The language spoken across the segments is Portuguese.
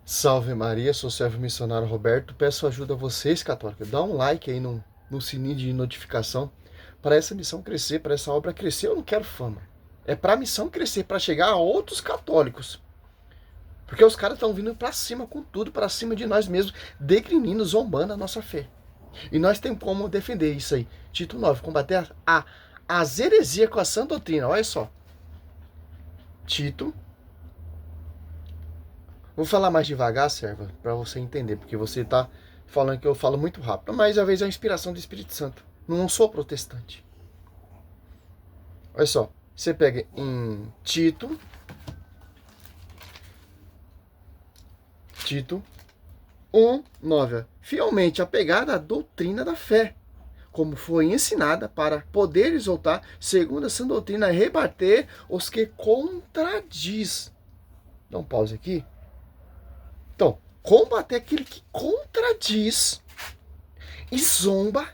Salve Maria, sou o servo missionário Roberto. Peço ajuda a vocês, católicos. Dá um like aí no sininho de notificação para essa missão crescer, para essa obra crescer. Eu não quero fama. É para a missão crescer, para chegar a outros católicos. Porque os caras estão vindo para cima com tudo, para cima de nós mesmos, declinindo, zombando a nossa fé. E nós temos como defender isso aí. Tito 9, combater as heresias com a sã doutrina. Olha só. Tito. Vou falar mais devagar, serva, para você entender, porque você tá falando que eu falo muito rápido, mas às vezes é a inspiração do Espírito Santo. Não sou protestante. Olha só, você pega em Tito 1, 9. Fielmente apegada à doutrina da fé, como foi ensinada, para poder exaltar, segundo a sã doutrina, rebater os que contradiz. Dá um pause aqui. Então, combater aquele que contradiz e zomba,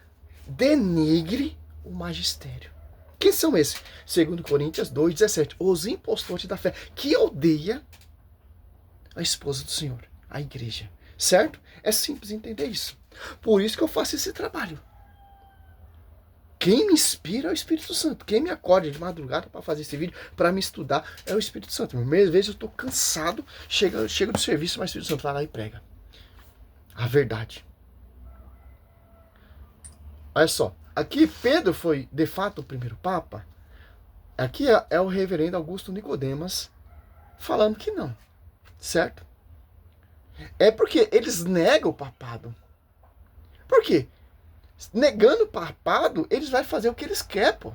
denigre o magistério. Quem são esses? Segundo Coríntios 2,17. Os impostores da fé, que odeia a esposa do Senhor, a igreja. Certo? É simples entender isso. Por isso que eu faço esse trabalho. Quem me inspira é o Espírito Santo. Quem me acorda de madrugada para fazer esse vídeo, para me estudar, é o Espírito Santo. Às vezes eu estou cansado, chego do serviço, mas o Espírito Santo vai lá e prega a verdade. Olha só, aqui Pedro foi de fato o primeiro papa. Aqui é o reverendo Augusto Nicodemas falando que não, certo? É porque eles negam o papado. Por quê? Negando o papado, eles vão fazer o que eles querem, pô.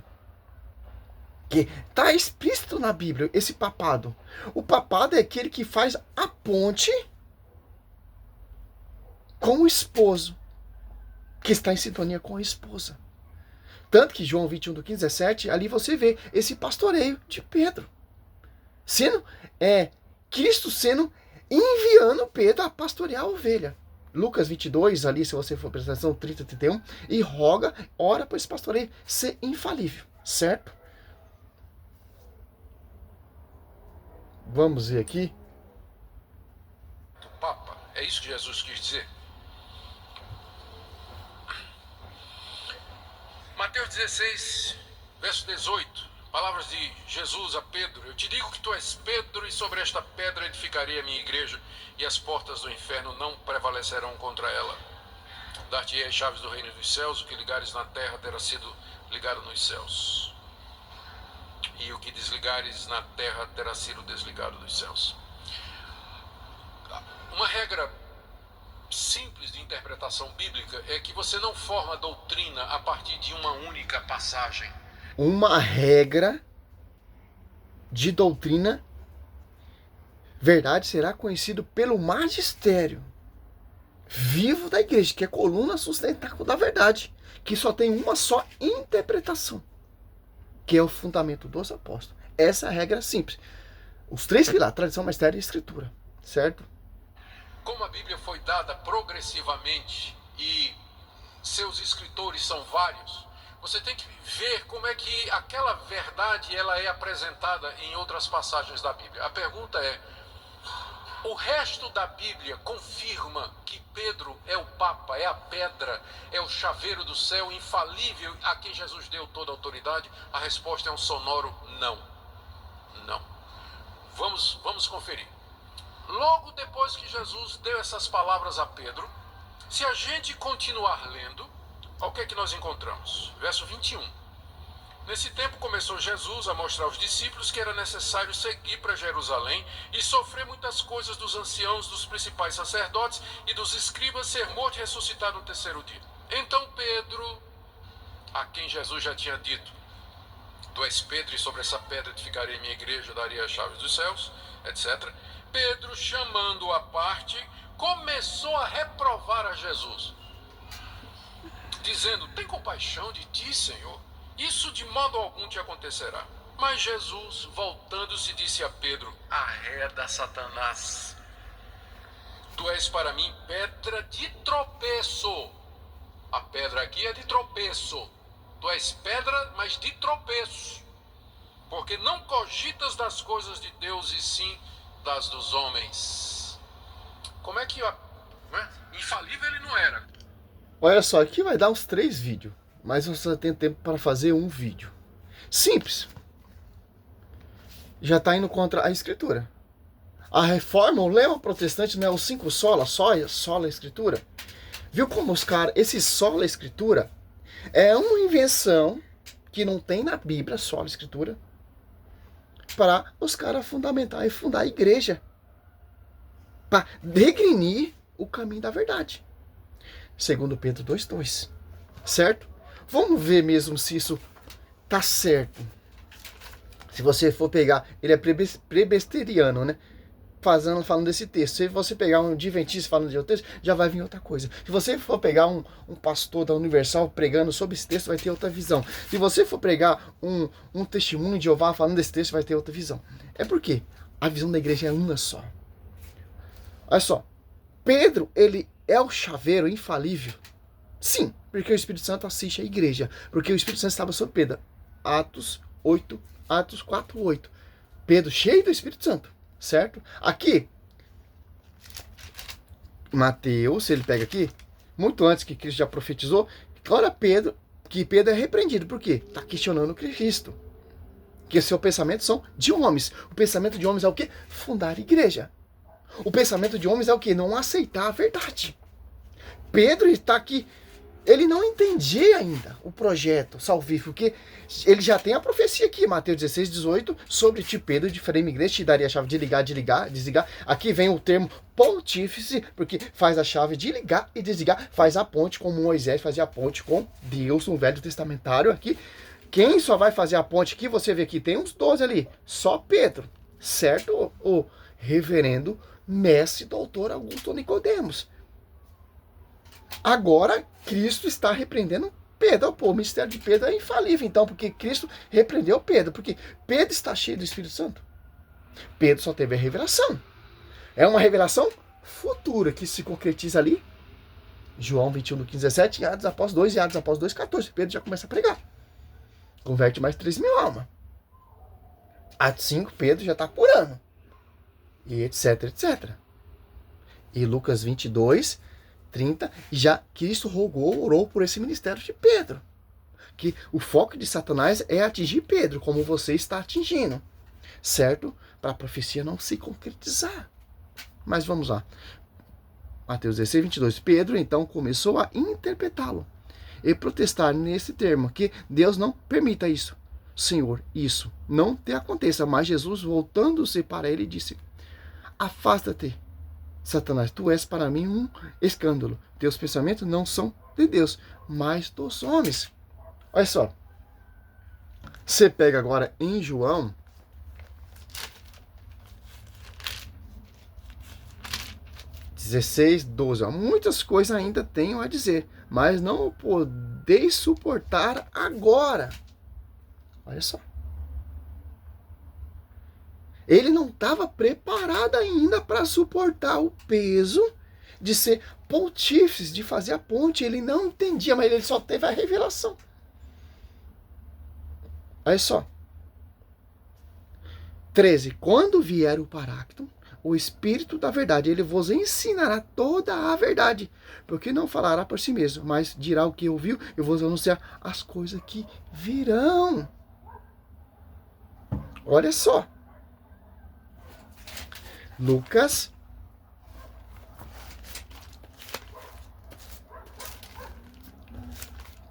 Que tá explícito na Bíblia esse papado. O papado é aquele que faz a ponte com o esposo, que está em sintonia com a esposa. Tanto que João 21, do 15 a 17, ali você vê esse pastoreio de Pedro. Sendo, Cristo sendo, enviando Pedro a pastorear a ovelha. Lucas 22, ali, se você for prestar atenção, 30, 31, e ora para esse pastoreio ser infalível, certo? Vamos ver aqui. Papa, é isso que Jesus quis dizer? Mateus 16, verso 18, palavras de Jesus a Pedro: eu te digo que tu és Pedro, e sobre esta pedra edificarei a minha igreja, e as portas do inferno não prevalecerão contra ela. Dar-te-ei as chaves do reino dos céus, o que ligares na terra terá sido ligado nos céus, e o que desligares na terra terá sido desligado dos céus. Uma regra simples de interpretação bíblica é que você não forma doutrina a partir de uma única passagem. Uma regra de doutrina, verdade será conhecido pelo magistério vivo da igreja, que é a coluna sustentáculo da verdade, que só tem uma só interpretação, que é o fundamento dos apóstolos. Essa é a regra simples. Os três pilares: tradição, magistério e escritura, certo? Como a Bíblia foi dada progressivamente e seus escritores são vários, você tem que ver como é que aquela verdade ela é apresentada em outras passagens da Bíblia. A pergunta é: o resto da Bíblia confirma que Pedro é o Papa, é a pedra, é o chaveiro do céu, infalível, a quem Jesus deu toda a autoridade? A resposta é um sonoro não. Não. Vamos conferir. Logo depois que Jesus deu essas palavras a Pedro, se a gente continuar lendo, o que é que nós encontramos? Verso 21. Nesse tempo começou Jesus a mostrar aos discípulos que era necessário seguir para Jerusalém e sofrer muitas coisas dos anciãos, dos principais sacerdotes e dos escribas, ser morto e ressuscitar no terceiro dia. Então Pedro, a quem Jesus já tinha dito: tu és Pedro, e sobre essa pedra edificarei minha igreja, darei as chaves dos céus, etc. Pedro, chamando-o à parte, começou a reprovar a Jesus, dizendo: tem compaixão de ti, Senhor, isso de modo algum te acontecerá. Mas Jesus, voltando-se, disse a Pedro: arreda, Satanás, tu és para mim pedra de tropeço. A pedra aqui é de tropeço. Tu és pedra, mas de tropeço, porque não cogitas das coisas de Deus, e sim das dos homens. como é que... Né? Infalível ele não era. Olha só, aqui vai dar uns 3 vídeos, mas você tem tempo para fazer um vídeo. Simples. Já está indo contra a escritura. A reforma, o lema protestante, né, os 5 sola a escritura. Viu como os caras, esse sola a escritura é uma invenção que não tem na Bíblia, sola a escritura, para os caras fundamentar e fundar a igreja, para degrinir o caminho da verdade. Segundo Pedro 2:2, certo? Vamos ver mesmo se isso tá certo. Se você for pegar, ele é presbiteriano, né? Falando desse texto. Se você pegar um adventista falando de outro texto, já vai vir outra coisa. Se você for pegar um pastor da Universal pregando sobre esse texto, vai ter outra visão. Se você for pegar um testemunho de Jeová falando desse texto, vai ter outra visão. É porque a visão da igreja é uma só. Olha só. Pedro, ele é o chaveiro infalível. Sim, porque o Espírito Santo assiste a igreja. Porque o Espírito Santo estava sobre Pedro. Atos 4:8. Pedro cheio do Espírito Santo. Certo? Aqui, Mateus, ele pega aqui, muito antes que Cristo já profetizou, olha que Pedro é repreendido. Por quê? Está questionando Cristo. Que seus pensamentos são de homens. O pensamento de homens é o quê? Fundar a igreja. O pensamento de homens é o quê? Não aceitar a verdade. Pedro está aqui, ele não entendia ainda o projeto salvífico, porque ele já tem a profecia aqui, Mateus 16:18, sobre ti, Pedro, de frame igreja, te daria a chave de ligar, desligar. Aqui vem o termo pontífice, porque faz a chave de ligar e desligar, faz a ponte como Moisés fazia a ponte com Deus no Velho Testamentário. Aqui, quem só vai fazer a ponte aqui, você vê que tem uns 12 ali, só Pedro, certo? O reverendo mestre doutor Augusto Nicodemos. Agora, Cristo está repreendendo Pedro. Pô, o ministério de Pedro é infalível, então, porque Cristo repreendeu Pedro. Porque Pedro está cheio do Espírito Santo. Pedro só teve a revelação. É uma revelação futura que se concretiza ali. João 21:15-17, Atos Apóstolos 2 e Atos Apóstolos 2:14. Pedro já começa a pregar. Converte mais 3.000 almas. Atos 5, Pedro já está curando. E etc, etc. E Lucas 22:30, já Cristo orou por esse ministério de Pedro. Que o foco de Satanás é atingir Pedro, como você está atingindo. Certo? Para a profecia não se concretizar. Mas vamos lá. Mateus 16:22. Pedro então começou a interpretá-lo e protestar nesse termo, que Deus não permita isso. Senhor, isso não te aconteça. Mas Jesus, voltando-se para ele, disse: afasta-te, Satanás, tu és para mim um escândalo. Teus pensamentos não são de Deus, mas dos homens. Olha só. Você pega agora em João 16:12. Muitas coisas ainda tenho a dizer, mas não o podeis suportar agora. Olha só. Ele não estava preparado ainda para suportar o peso de ser pontífice, de fazer a ponte. Ele não entendia, mas ele só teve a revelação. Olha só. 13. Quando vier o Paráclito, o Espírito da verdade, ele vos ensinará toda a verdade, porque não falará por si mesmo, mas dirá o que ouviu e vos anunciar as coisas que virão. Olha só. Lucas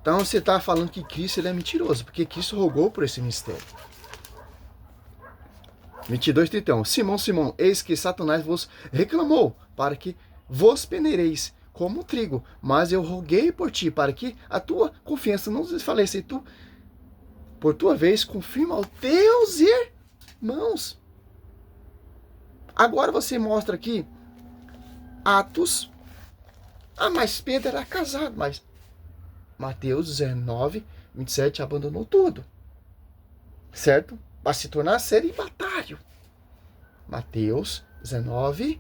Então você está falando que Cristo ele é mentiroso, porque Cristo rogou por esse mistério. 22:31. Simão, Simão, eis que Satanás vos reclamou, para que vos peneireis como trigo, mas eu roguei por ti, para que a tua confiança não desfaleça, e tu, por tua vez, confirma aos teus irmãos. Agora você mostra aqui Atos. Mas Pedro era casado, mas Mateus 19:27 abandonou tudo. Certo? Para se tornar celibatário. Mateus 19.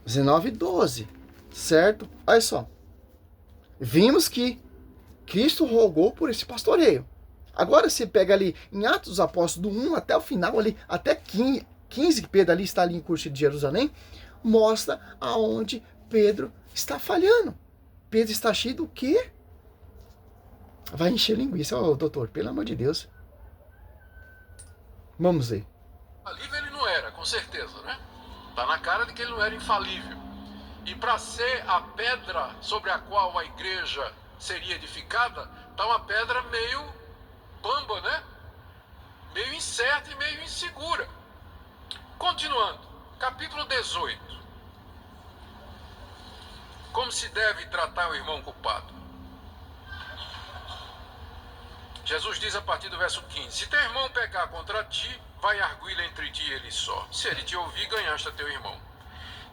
(19:12), certo? Olha só. Vimos que Cristo rogou por esse pastoreio. Agora você pega ali em Atos dos Apóstolos, do 1 até o final ali, até 15 que Pedro ali está ali em curso de Jerusalém, mostra aonde Pedro está falhando. Pedro está cheio do quê? Vai encher linguiça, doutor, pelo amor de Deus. Vamos ver. Infalível ele não era, com certeza, né? Tá na cara de que ele não era infalível. E para ser a pedra sobre a qual a igreja seria edificada, tá uma pedra meio bamba, né? Meio incerta e meio insegura. Continuando, capítulo 18. Como se deve tratar o irmão culpado? Jesus diz a partir do verso 15: se teu irmão pecar contra ti, vai arguí-lo entre ti e ele só. Se ele te ouvir, ganhaste a teu irmão.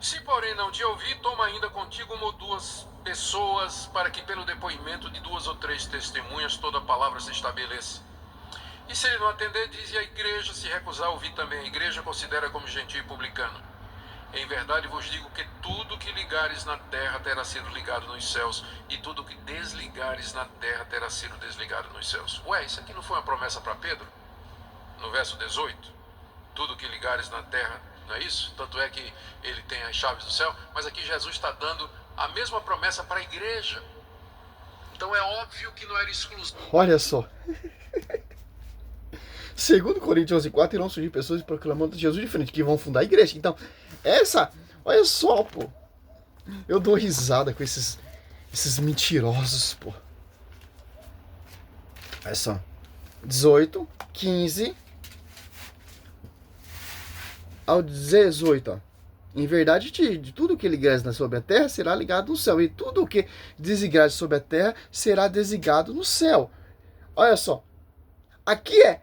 Se porém não te ouvir, toma ainda contigo uma ou duas pessoas, para que pelo depoimento de 2 ou 3 testemunhas toda a palavra se estabeleça. E se ele não atender, diz a igreja, se recusar a ouvir também a igreja, considera como gentio e publicano. Em verdade vos digo que tudo que ligares na terra terá sido ligado nos céus, e tudo que desligares na terra terá sido desligado nos céus. Ué, isso aqui não foi uma promessa para Pedro? No verso 18, tudo que ligares na terra, não é isso? Tanto é que ele tem as chaves do céu, mas aqui Jesus está dando a mesma promessa para a igreja. Então é óbvio que não era exclusivo. Olha só. Segundo Coríntios 11:4, irão surgir pessoas proclamando Jesus diferente, que vão fundar a igreja. Então, olha só, pô. Eu dou risada com esses mentirosos, pô. Olha só. 18, 15 ao 18, ó. Em verdade, de tudo que ligares sobre a terra será ligado no céu, e tudo que desligares sobre a terra será desligado no céu. Olha só. Aqui é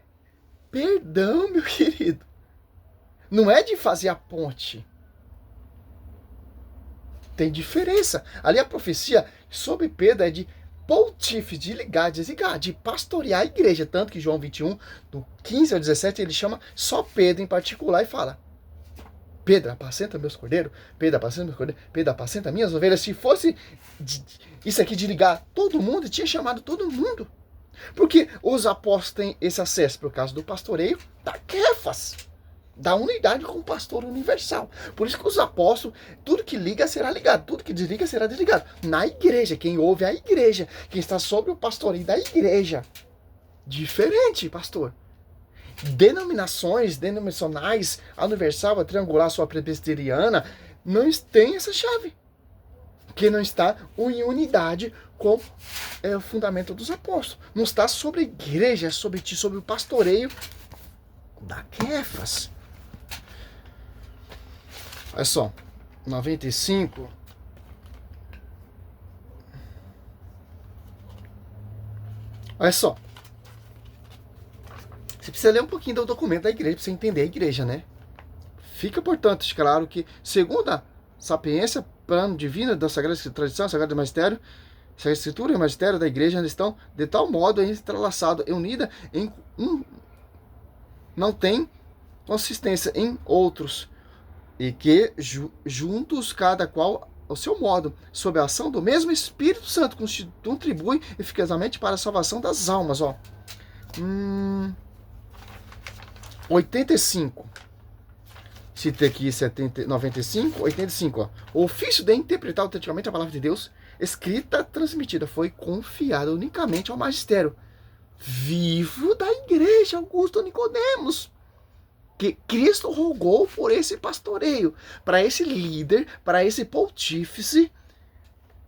perdão, meu querido. Não é de fazer a ponte. Tem diferença. Ali a profecia sobre Pedro é de pontífice, de ligar, desligar, de pastorear a igreja. Tanto que João 21, do 15 ao 17, ele chama só Pedro em particular e fala: Pedro, apacenta meus cordeiros. Pedro, apacenta meus cordeiros. Pedro, apacenta minhas ovelhas. Se fosse isso aqui de ligar todo mundo, tinha chamado todo mundo. Porque os apóstolos têm esse acesso por causa do pastoreio da Kéfas, da unidade com o pastor universal. Por isso que os apóstolos, tudo que liga será ligado, tudo que desliga será desligado. Na igreja, quem ouve é a igreja, quem está sobre o pastoreio da igreja. Diferente, pastor. Denominacionais, a universal, a triangular, sua presbiteriana, não tem essa chave. Que não está em unidade com o fundamento dos apóstolos. Não está sobre a igreja, sobre ti, sobre o pastoreio da Kéfas. Olha só, 95. Olha só. Você precisa ler um pouquinho do documento da igreja para você entender a igreja, né? Fica, portanto, claro que, segundo a sapiência, plano divino da Sagrada Tradição, Sagrado Magistério, Sagrada Escritura e Magistério da igreja estão de tal modo entrelaçados e unidas em um, não tem consistência em outros, e que juntos, cada qual ao seu modo, sob a ação do mesmo Espírito Santo, contribui eficazmente para a salvação das almas. Ó. 85. Citei aqui 95, 85. Ó. O ofício de interpretar autenticamente a palavra de Deus, escrita, transmitida, foi confiado unicamente ao magistério vivo da igreja, Augusto Nicodemos, que Cristo rogou por esse pastoreio, para esse líder, para esse pontífice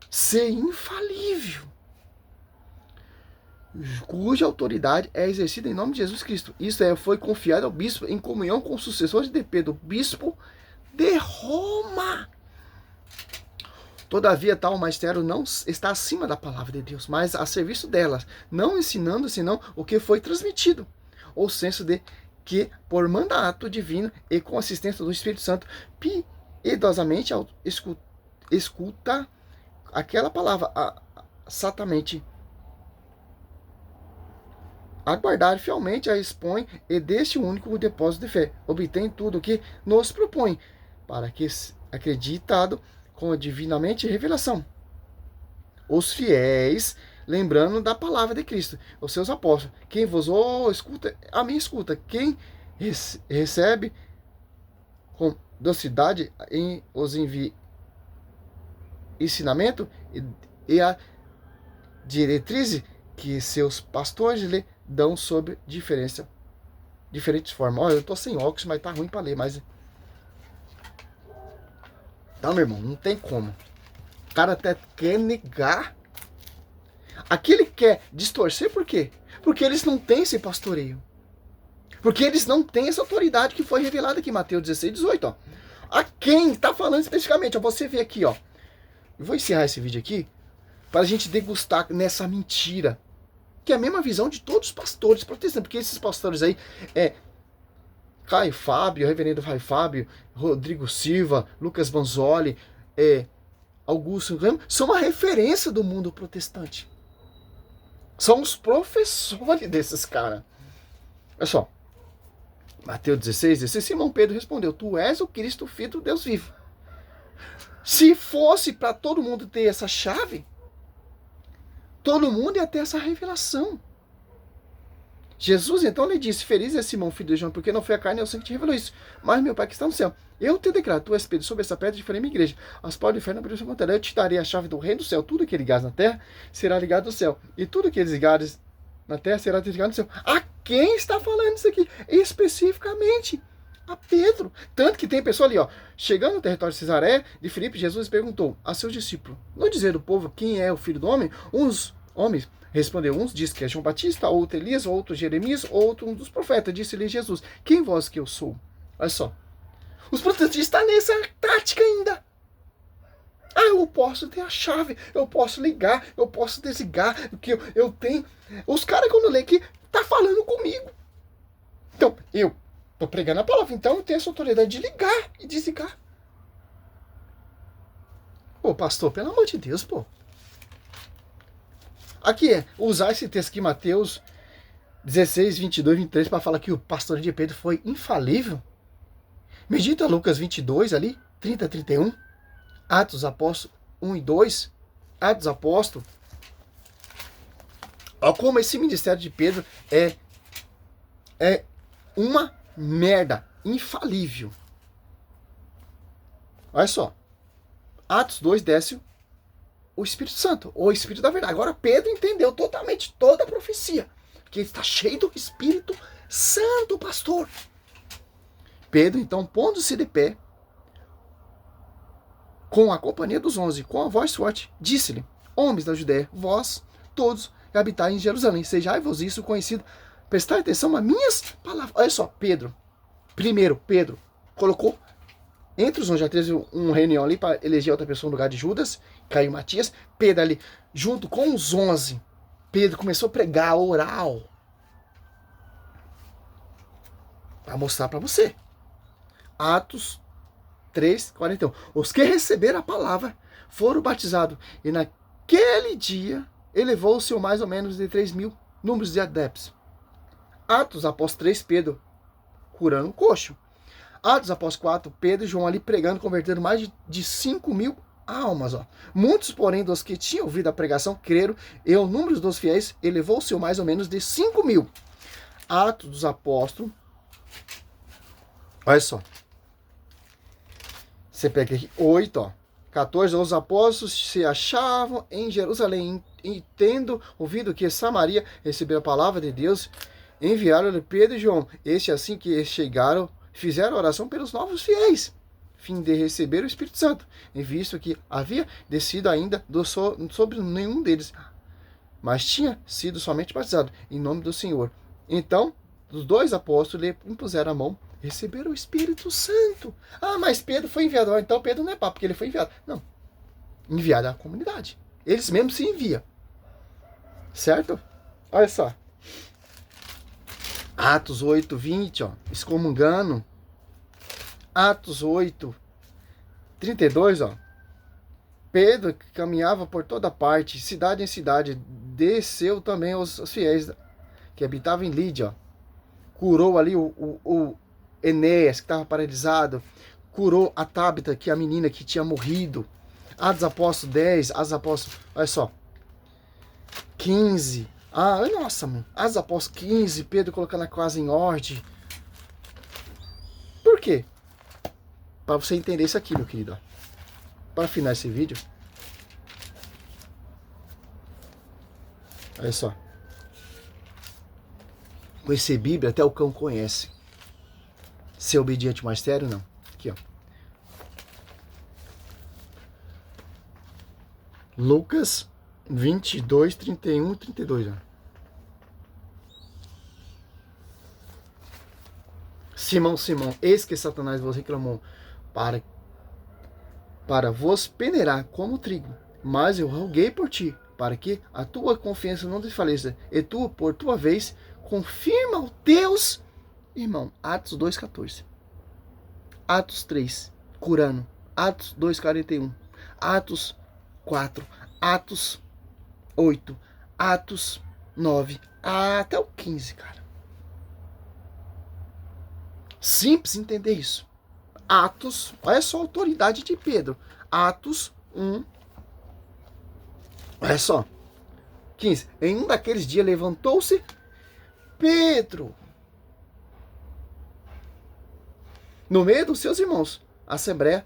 ser infalível, cuja autoridade é exercida em nome de Jesus Cristo. Isso foi confiado ao bispo em comunhão com os sucessores de Pedro, bispo de Roma. Todavia, tal magistério não está acima da palavra de Deus, mas a serviço delas, não ensinando senão o que foi transmitido, ou senso de que, por mandato divino e com assistência do Espírito Santo, piedosamente escuta aquela palavra exatamente, aguardar fielmente a expõe e deste único depósito de fé obtém tudo o que nos propõe, para que, acreditado com a divinamente revelação, os fiéis lembrando da palavra de Cristo, os seus apóstolos. Quem vos escuta, a mim escuta. Quem recebe com docilidade em os ensinamento e a diretriz que seus pastores lhe dão sobre diferentes formas. Olha, eu tô sem óculos, mas tá ruim para ler, mas... Então, meu irmão, não tem como. O cara até quer negar. Aqui ele quer distorcer por quê? Porque eles não têm esse pastoreio. Porque eles não têm essa autoridade que foi revelada aqui em Mateus 16, 18. Ó. A quem está falando especificamente? Ó, você vê aqui, ó. Eu vou encerrar esse vídeo aqui para a gente degustar nessa mentira. Que é a mesma visão de todos os pastores protestantes. Porque esses pastores aí Caio Fábio, reverendo Caio Fábio, Rodrigo Silva, Lucas Vanzoli, Augusto Ramos, são uma referência do mundo protestante. São os professores desses caras. Olha só. Mateus 16, Simão Pedro respondeu: Tu és o Cristo, filho do Deus vivo. Se fosse para todo mundo ter essa chave, todo mundo ia ter essa revelação. Jesus então lhe disse: Feliz é Simão, filho de João, porque não foi a carne e o sangue que te revelou isso, mas meu Pai que está no céu. Eu te declaro, tu és Pedro, sobre essa pedra farei minha igreja. As portas do inferno abrirão sua montanha. Eu te darei a chave do reino do céu. Tudo que ligares na terra será ligado no céu. E tudo que ligares na terra será desligado no céu. A quem está falando isso aqui? Especificamente a Pedro. Tanto que tem pessoa ali, ó, chegando no território de Cesaré de Filipe, Jesus perguntou a seus discípulos: Não dizer o povo quem é o filho do homem? Uns homens respondeu, uns diz que é João Batista, outro Elias, outro Jeremias, outro um dos profetas. Disse-lhe Jesus: Quem vós que eu sou? Olha só. Os protestantes estão nessa tática ainda. Eu posso ter a chave, eu posso ligar, eu posso desligar, porque eu tenho... Os caras, quando lê aqui, tá falando comigo. Então, eu tô pregando a palavra, então eu tenho essa autoridade de ligar e desligar. Pô, pastor, pelo amor de Deus, pô. Aqui usar esse texto aqui, Mateus 16, 22, 23, para falar que o pastor de Pedro foi infalível. Medita Lucas 22 ali, 30, 31. Atos dos Apóstolos 1 e 2. Atos dos Apóstolos. Olha como esse ministério de Pedro é uma merda. Infalível. Olha só. Atos 2 desce o Espírito Santo. O Espírito da verdade. Agora Pedro entendeu totalmente toda a profecia. Porque ele está cheio do Espírito Santo, pastor. Pedro, então, pondo-se de pé, com a companhia dos 11, com a voz forte, disse-lhe: Homens da Judéia, vós todos que habitais em Jerusalém, sejai-vos isso conhecido, prestai atenção às minhas palavras. Olha só, Pedro, primeiro, Pedro colocou entre os 11, já teve uma reunião ali para eleger outra pessoa no lugar de Judas, Caio Matias. Pedro ali, junto com os 11, Pedro começou a pregar oral, para mostrar para você. Atos 3, 41. Os que receberam a palavra foram batizados. E naquele dia elevou-se mais ou menos de 3.000 números de adeptos. Atos após 3, Pedro curando o coxo. Atos após 4, Pedro e João ali pregando, convertendo mais de 5.000 almas. Ó. Muitos, porém, dos que tinham ouvido a pregação, creram, e o número dos fiéis elevou-se mais ou menos de 5.000. Atos dos Apóstolos. Olha só. Você pega aqui 8, ó. 14, os apóstolos se achavam em Jerusalém, e tendo ouvido que Samaria recebeu a palavra de Deus, enviaram Pedro e João. Este, assim que chegaram, fizeram oração pelos novos fiéis, fim de receber o Espírito Santo, e visto que havia descido ainda sobre nenhum deles, mas tinha sido somente batizado em nome do Senhor. Então, os 2 apóstolos lhe impuseram a mão, receberam o Espírito Santo. Mas Pedro foi enviado. Então Pedro não é papo, porque ele foi enviado. Não. Enviado à comunidade. Eles mesmos se enviam. Certo? Olha só. Atos 8, 20, ó. Excomungando. Atos 8, 32, ó. Pedro, que caminhava por toda parte, cidade em cidade, desceu também os fiéis que habitavam em Lídia, ó. Curou ali o Enéas, que estava paralisado. Curou a Tábita, que é a menina que tinha morrido. Atos Apóstolos 10, Atos Apóstolos... Olha só. 15. Ah, nossa, mano. Atos Apóstolos 15, Pedro colocando a casa em ordem. Por quê? Para você entender isso aqui, meu querido. Para finalizar esse vídeo. Olha só. Conhecer Bíblia até o cão conhece. Ser obediente ao magistério, não. Aqui, ó. Lucas 22, 31 e 32. Ó. Simão, Simão, eis que Satanás vos reclamou para vos peneirar como trigo. Mas eu roguei por ti, para que a tua confiança não desfaleça. E tu, por tua vez, confirma o teus irmão. Atos 2,14. Atos 3, curando. Atos 2,41. Atos 4. Atos 8. Atos 9. Até o 15, cara. Simples entender isso. Atos, olha só a autoridade de Pedro. Atos 1. Olha só. 15. Em um daqueles dias levantou-se Pedro, no meio dos seus irmãos, a assembleia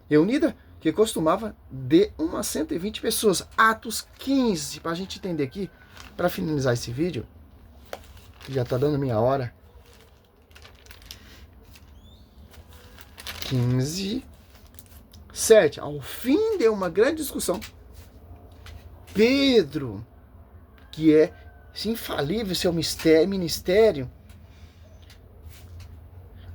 reunida, que costumava de umas 120 pessoas. Atos 15, para a gente entender aqui, para finalizar esse vídeo, que já está dando minha hora. 15, 7. Ao fim de uma grande discussão, Pedro, que é infalível seu ministério,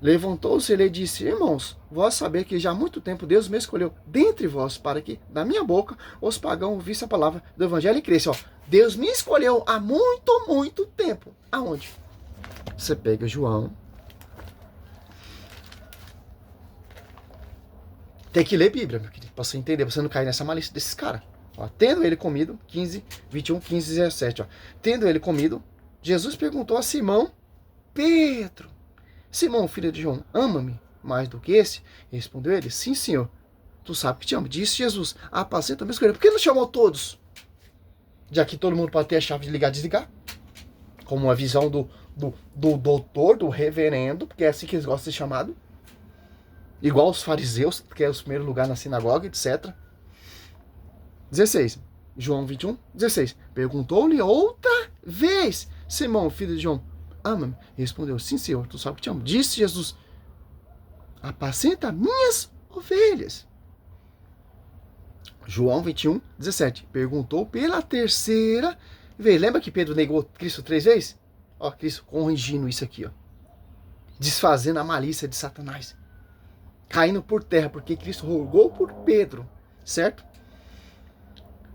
levantou-se e lhe disse: irmãos, vós saber que já há muito tempo Deus me escolheu dentre vós para que da minha boca os pagãos ouvissem a palavra do evangelho e crescem. Ó, Deus me escolheu há muito, muito tempo. Aonde? Você pega João. Tem que ler Bíblia, meu querido, para você entender, pra você não cair nessa malícia desses caras. Tendo ele comido, 15, 21, 15, 17. Ó, tendo ele comido, Jesus perguntou a Simão Pedro: Simão, filho de João, ama-me mais do que esse? Respondeu ele: sim, senhor. Tu sabe que te amo. Disse Jesus: apacenta meus cordeiros. Por que não chamou todos? Já que todo mundo pode ter a chave de ligar e desligar. Como uma visão do doutor, do reverendo, porque é assim que eles gostam de ser chamado. Igual os fariseus, que é o primeiro lugar na sinagoga, etc. 16. João 21, 16. Perguntou-lhe outra vez: Simão, filho de João, ama-me? Respondeu: sim, senhor, tu sabe que te amo. Disse Jesus: apacenta minhas ovelhas. João 21, 17. Perguntou pela terceira vez. Lembra que Pedro negou Cristo 3 vezes? Ó, Cristo corrigindo isso aqui, ó. Desfazendo a malícia de Satanás. Caindo por terra, porque Cristo rogou por Pedro, certo?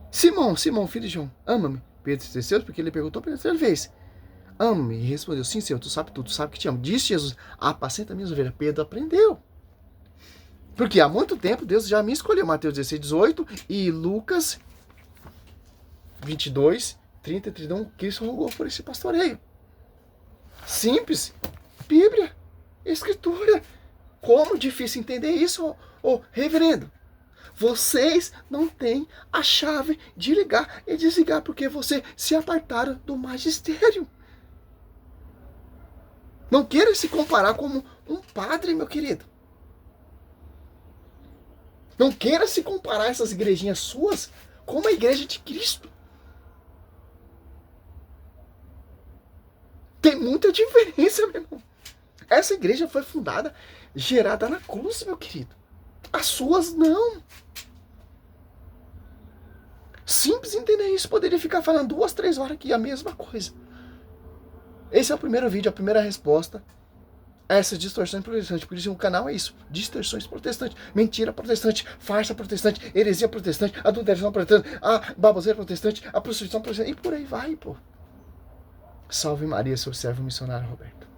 Simão, Simão, filho de João, ama-me? Pedro esqueceu porque ele perguntou pela terceira vez: ama-me? E respondeu: sim, Senhor, tu sabe tudo, tu sabe que te amo. Disse Jesus: apacenta minhas ovelhas. Pedro aprendeu. Porque há muito tempo Deus já me escolheu. Mateus 16, 18 e Lucas 22, 30 e 31. Cristo rogou por esse pastoreio. Simples. Bíblia, Escritura. Como difícil entender isso, ô reverendo. Vocês não têm a chave de ligar e desligar porque vocês se apartaram do magistério. Não queira se comparar como um padre, meu querido. Não queira se comparar essas igrejinhas suas com a igreja de Cristo. Tem muita diferença, meu irmão. Essa igreja foi fundada, gerada na cruz, meu querido. As suas não. Simples entender isso. Poderia ficar falando 2, 3 horas aqui a mesma coisa. Esse é o primeiro vídeo, a primeira resposta a essas distorções protestantes. Por isso o canal é isso. Distorções protestantes. Mentira protestante. Farsa protestante. Heresia protestante. Adulteração protestante. A baboseira protestante. A prostituição protestante. E por aí vai, pô. Salve Maria, seu servo missionário Roberto.